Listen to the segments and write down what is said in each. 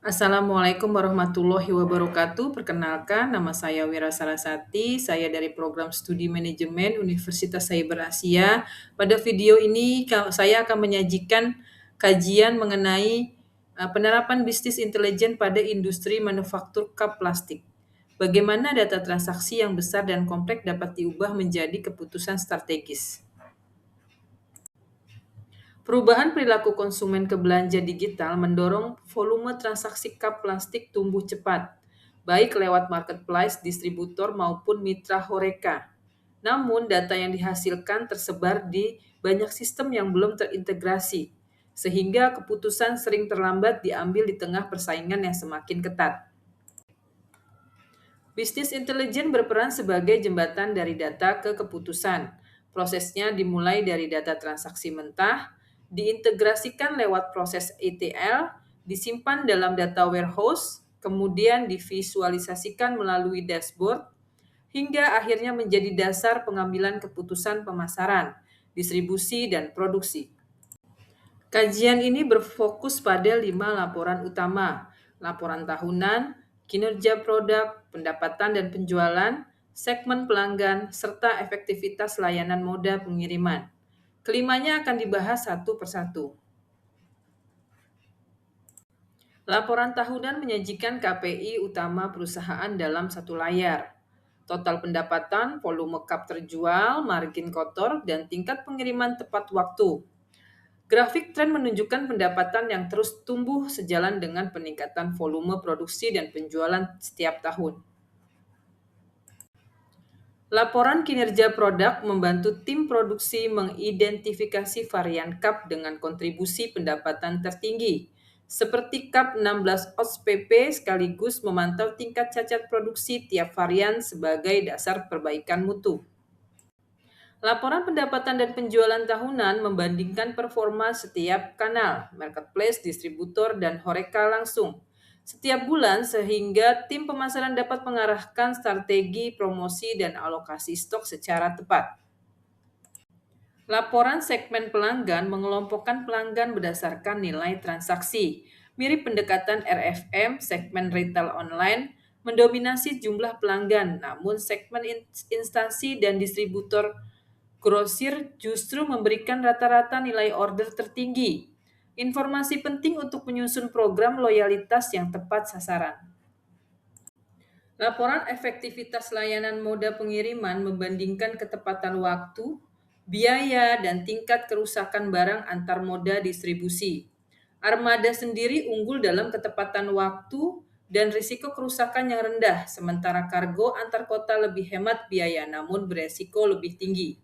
Assalamualaikum warahmatullahi wabarakatuh. Perkenalkan, nama saya Wira Sarasati. Saya dari program Studi Manajemen Universitas Cyber Asia. Pada video ini saya akan menyajikan kajian mengenai penerapan bisnis intelijen pada industri manufaktur cup plastik. Bagaimana data transaksi yang besar dan kompleks dapat diubah menjadi keputusan strategis. Perubahan perilaku konsumen ke belanja digital mendorong volume transaksi cup plastik tumbuh cepat, baik lewat marketplace, distributor maupun mitra horeca. Namun, data yang dihasilkan tersebar di banyak sistem yang belum terintegrasi, sehingga keputusan sering terlambat diambil di tengah persaingan yang semakin ketat. Bisnis intelijen berperan sebagai jembatan dari data ke keputusan. Prosesnya dimulai dari data transaksi mentah, diintegrasikan lewat proses ETL, disimpan dalam data warehouse, kemudian divisualisasikan melalui dashboard, hingga akhirnya menjadi dasar pengambilan keputusan pemasaran, distribusi, dan produksi. Kajian ini berfokus pada 5 laporan utama: laporan tahunan, kinerja produk, pendapatan dan penjualan, segmen pelanggan, serta efektivitas layanan moda pengiriman. Kelimanya akan dibahas satu persatu. Laporan tahunan menyajikan KPI utama perusahaan dalam satu layar. Total pendapatan, volume cup terjual, margin kotor, dan tingkat pengiriman tepat waktu. Grafik tren menunjukkan pendapatan yang terus tumbuh sejalan dengan peningkatan volume produksi dan penjualan setiap tahun. Laporan kinerja produk membantu tim produksi mengidentifikasi varian cup dengan kontribusi pendapatan tertinggi, seperti cup 16 oz PP, sekaligus memantau tingkat cacat produksi tiap varian sebagai dasar perbaikan mutu. Laporan pendapatan dan penjualan tahunan membandingkan performa setiap kanal, marketplace, distributor, dan horeca langsung setiap bulan, sehingga tim pemasaran dapat mengarahkan strategi promosi dan alokasi stok secara tepat. Laporan segmen pelanggan mengelompokkan pelanggan berdasarkan nilai transaksi. Mirip pendekatan RFM, segmen retail online mendominasi jumlah pelanggan, namun segmen instansi dan distributor grosir justru memberikan rata-rata nilai order tertinggi. Informasi penting untuk menyusun program loyalitas yang tepat sasaran. Laporan efektivitas layanan moda pengiriman membandingkan ketepatan waktu, biaya, dan tingkat kerusakan barang antar moda distribusi. Armada sendiri unggul dalam ketepatan waktu dan risiko kerusakan yang rendah, sementara kargo antar kota lebih hemat biaya namun beresiko lebih tinggi.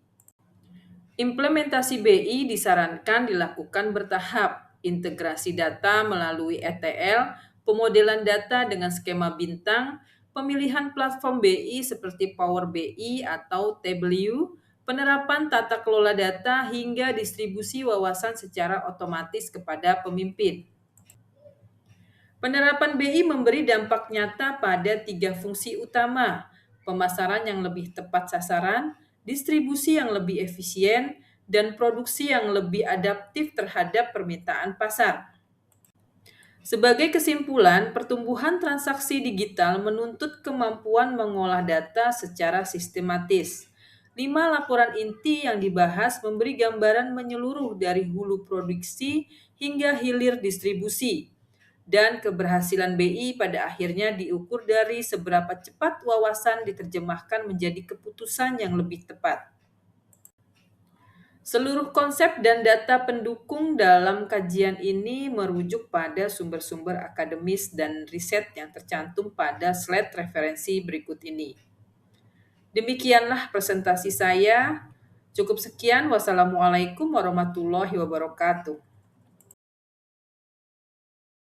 Implementasi BI disarankan dilakukan bertahap, integrasi data melalui ETL, pemodelan data dengan skema bintang, pemilihan platform BI seperti Power BI atau Tableau, penerapan tata kelola data, hingga distribusi wawasan secara otomatis kepada pemimpin. Penerapan BI memberi dampak nyata pada 3 fungsi utama: pemasaran yang lebih tepat sasaran, distribusi yang lebih efisien, dan produksi yang lebih adaptif terhadap permintaan pasar. Sebagai kesimpulan, pertumbuhan transaksi digital menuntut kemampuan mengolah data secara sistematis. 5 laporan inti yang dibahas memberi gambaran menyeluruh dari hulu produksi hingga hilir distribusi. Dan keberhasilan BI pada akhirnya diukur dari seberapa cepat wawasan diterjemahkan menjadi keputusan yang lebih tepat. Seluruh konsep dan data pendukung dalam kajian ini merujuk pada sumber-sumber akademis dan riset yang tercantum pada slide referensi berikut ini. Demikianlah presentasi saya. Cukup sekian. Wassalamualaikum warahmatullahi wabarakatuh.